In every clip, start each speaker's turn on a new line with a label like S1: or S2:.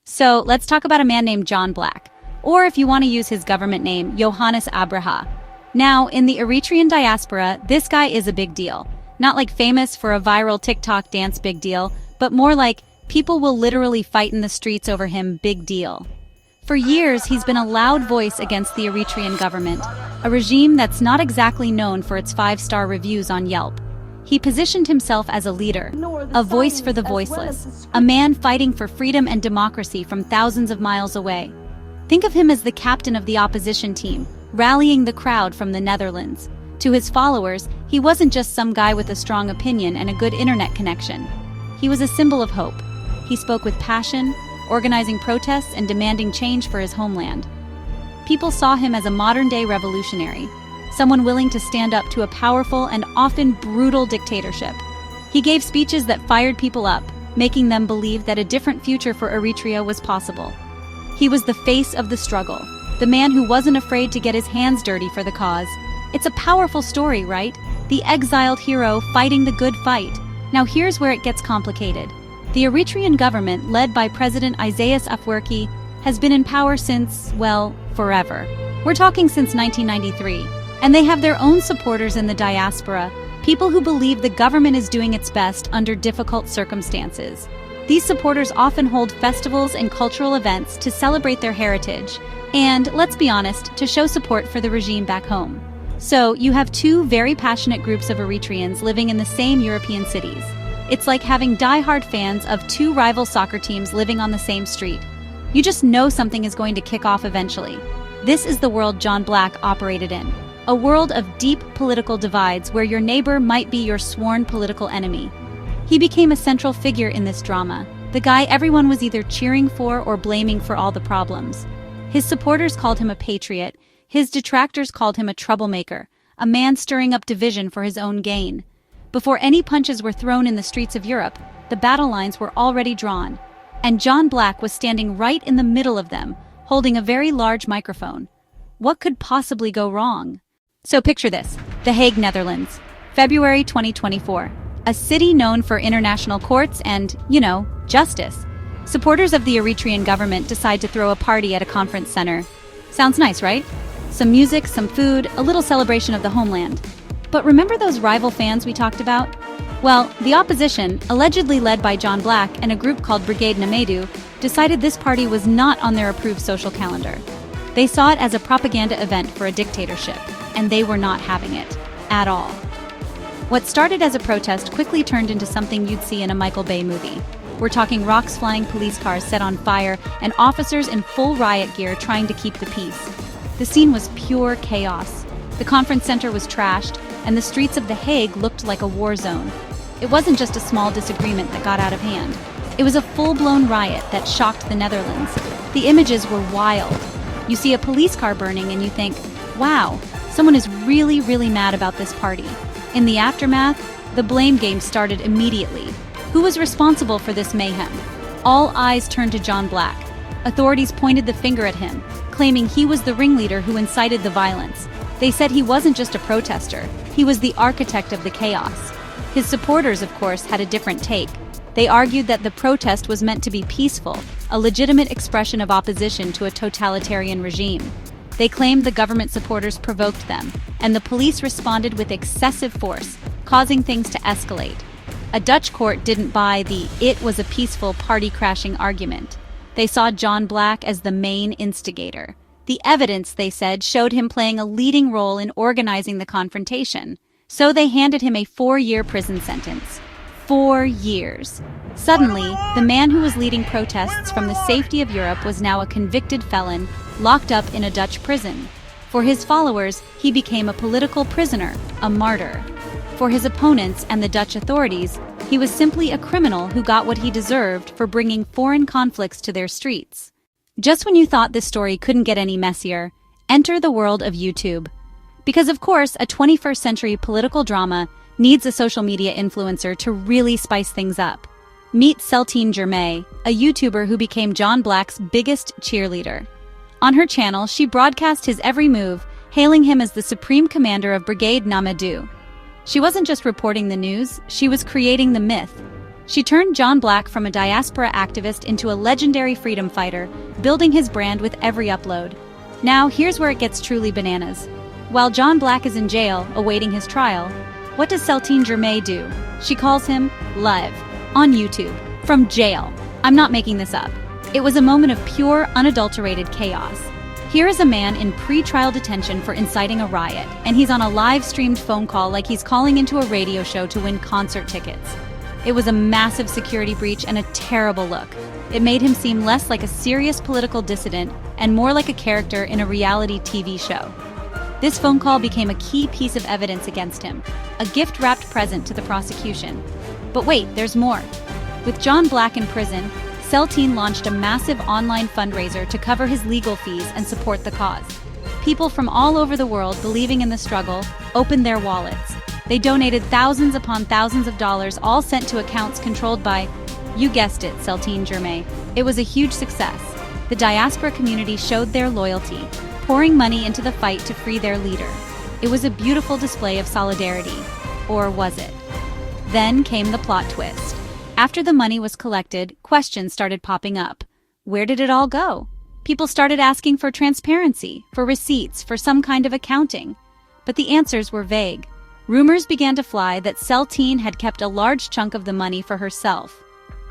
S1: So let's talk about a man named John Black, or if you want to use his government name, Yohannes Abreha. Now, in the Eritrean diaspora, this guy is a big deal. Not like famous for a viral TikTok dance big deal, but more like people will literally fight in the streets over him big deal. For years, he's been a loud voice against the Eritrean government, a regime that's not exactly known for its 5-star reviews on Yelp. He positioned himself as a leader, a voice for the voiceless, a man fighting for freedom and democracy from thousands of miles away. Think of him as the captain of the opposition team, rallying the crowd from the Netherlands. To his followers, he wasn't just some guy with a strong opinion and a good internet connection. He was a symbol of hope. He spoke with passion, organizing protests and demanding change for his homeland. People saw him as a modern-day revolutionary, someone willing to stand up to a powerful and often brutal dictatorship. He gave speeches that fired people up, making them believe that a different future for Eritrea was possible. He was the face of the struggle, the man who wasn't afraid to get his hands dirty for the cause. It's a powerful story, right? The exiled hero fighting the good fight. Now here's where it gets complicated. The Eritrean government, led by President Isaias Afwerki, has been in power since, well, forever. We're talking since 1993, and they have their own supporters in the diaspora, people who believe the government is doing its best under difficult circumstances. These supporters often hold festivals and cultural events to celebrate their heritage, and, let's be honest, to show support for the regime back home. So, you have two very passionate groups of Eritreans living in the same European cities. It's like having die-hard fans of two rival soccer teams living on the same street. You just know something is going to kick off eventually. This is the world John Black operated in. A world of deep political divides where your neighbor might be your sworn political enemy. He became a central figure in this drama, the guy everyone was either cheering for or blaming for all the problems. His supporters called him a patriot. His detractors called him a troublemaker, a man stirring up division for his own gain. Before any punches were thrown in the streets of Europe, the battle lines were already drawn, and John Black was standing right in the middle of them, holding a very large microphone. What could possibly go wrong? So picture this, The Hague, Netherlands, February 2024, a city known for international courts and, justice. Supporters of the Eritrean government decide to throw a party at a conference center. Sounds nice, right? Some music, some food, a little celebration of the homeland. But remember those rival fans we talked about? Well, the opposition, allegedly led by John Black and a group called Brigade Nhamedu, decided this party was not on their approved social calendar. They saw it as a propaganda event for a dictatorship, and they were not having it, at all. What started as a protest quickly turned into something you'd see in a Michael Bay movie. We're talking rocks flying, police cars set on fire, and officers in full riot gear trying to keep the peace. The scene was pure chaos. The conference center was trashed, and the streets of The Hague looked like a war zone. It wasn't just a small disagreement that got out of hand. It was a full-blown riot that shocked the Netherlands. The images were wild. You see a police car burning and you think, wow, someone is really, really mad about this party. In the aftermath, the blame game started immediately. Who was responsible for this mayhem? All eyes turned to John Black. Authorities pointed the finger at him, claiming he was the ringleader who incited the violence. They said he wasn't just a protester, he was the architect of the chaos. His supporters, of course, had a different take. They argued that the protest was meant to be peaceful, a legitimate expression of opposition to a totalitarian regime. They claimed the government supporters provoked them, and the police responded with excessive force, causing things to escalate. A Dutch court didn't buy the "it was a peaceful party-crashing" argument. They saw John Black as the main instigator. The evidence, they said, showed him playing a leading role in organizing the confrontation. So they handed him a 4-year prison sentence. 4 years. Suddenly, the man who was leading protests from the safety of Europe was now a convicted felon, locked up in a Dutch prison. For his followers, he became a political prisoner, a martyr. For his opponents and the Dutch authorities, he was simply a criminal who got what he deserved for bringing foreign conflicts to their streets. Just when you thought this story couldn't get any messier, enter the world of YouTube. Because of course, a 21st century political drama needs a social media influencer to really spice things up. Meet Celtine Germain, a YouTuber who became John Black's biggest cheerleader. On her channel, she broadcast his every move, hailing him as the supreme commander of Brigade Nhamedu. She wasn't just reporting the news, she was creating the myth. She turned John Black from a diaspora activist into a legendary freedom fighter, building his brand with every upload. Now, here's where it gets truly bananas. While John Black is in jail, awaiting his trial, what does Citing do? She calls him live on YouTube from jail. I'm not making this up. It was a moment of pure, unadulterated chaos. Here is a man in pre-trial detention for inciting a riot, and he's on a live-streamed phone call like he's calling into a radio show to win concert tickets. It was a massive security breach and a terrible look. It made him seem less like a serious political dissident and more like a character in a reality TV show. This phone call became a key piece of evidence against him, a gift-wrapped present to the prosecution. But wait, there's more. With John Black in prison, Citing launched a massive online fundraiser to cover his legal fees and support the cause. People from all over the world believing in the struggle opened their wallets. They donated thousands upon thousands of dollars, all sent to accounts controlled by, you guessed it, Citing. It was a huge success. The diaspora community showed their loyalty, pouring money into the fight to free their leader. It was a beautiful display of solidarity. Or was it? Then came the plot twist. After the money was collected, questions started popping up. Where did it all go? People started asking for transparency, for receipts, for some kind of accounting. But the answers were vague. Rumors began to fly that Citing had kept a large chunk of the money for herself.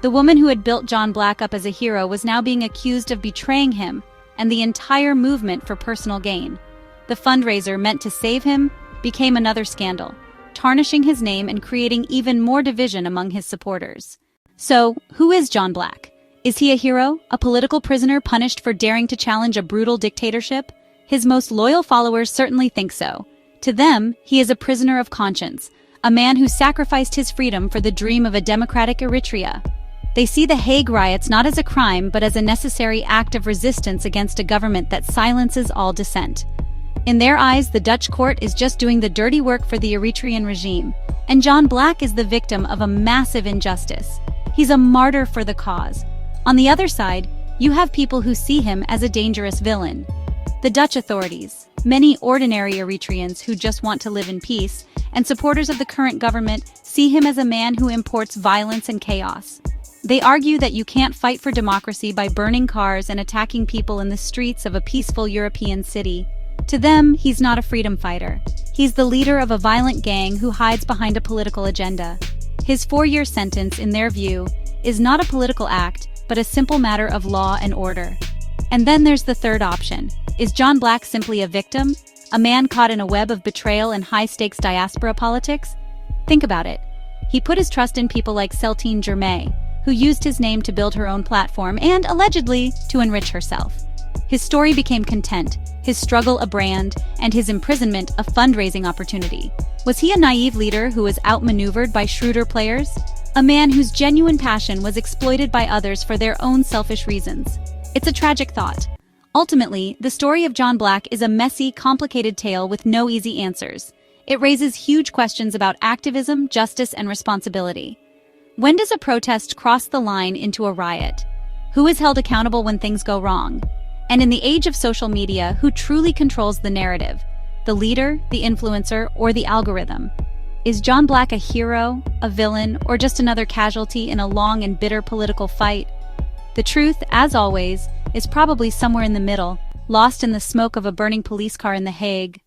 S1: The woman who had built John Black up as a hero was now being accused of betraying him and the entire movement for personal gain. The fundraiser meant to save him became another scandal, tarnishing his name and creating even more division among his supporters. So, who is John Black? Is he a hero, a political prisoner punished for daring to challenge a brutal dictatorship? His most loyal followers certainly think so. To them, he is a prisoner of conscience, a man who sacrificed his freedom for the dream of a democratic Eritrea. They see the Hague riots not as a crime but as a necessary act of resistance against a government that silences all dissent. In their eyes, the Dutch court is just doing the dirty work for the Eritrean regime, and John Black is the victim of a massive injustice. He's a martyr for the cause. On the other side, you have people who see him as a dangerous villain. The Dutch authorities, many ordinary Eritreans who just want to live in peace, and supporters of the current government see him as a man who imports violence and chaos. They argue that you can't fight for democracy by burning cars and attacking people in the streets of a peaceful European city. To them, he's not a freedom fighter. He's the leader of a violent gang who hides behind a political agenda. His 4-year sentence, in their view, is not a political act, but a simple matter of law and order. And then there's the third option. Is John Black simply a victim? A man caught in a web of betrayal and high-stakes diaspora politics? Think about it. He put his trust in people like Citing, who used his name to build her own platform and, allegedly, to enrich herself. His story became content, his struggle a brand, and his imprisonment a fundraising opportunity. Was he a naive leader who was outmaneuvered by shrewder players? A man whose genuine passion was exploited by others for their own selfish reasons? It's a tragic thought. Ultimately, the story of John Black is a messy, complicated tale with no easy answers. It raises huge questions about activism, justice, and responsibility. When does a protest cross the line into a riot? Who is held accountable when things go wrong? And in the age of social media, who truly controls the narrative? The leader, the influencer, or the algorithm? Is John Black a hero, a villain, or just another casualty in a long and bitter political fight? The truth, as always, is probably somewhere in the middle, lost in the smoke of a burning police car in The Hague.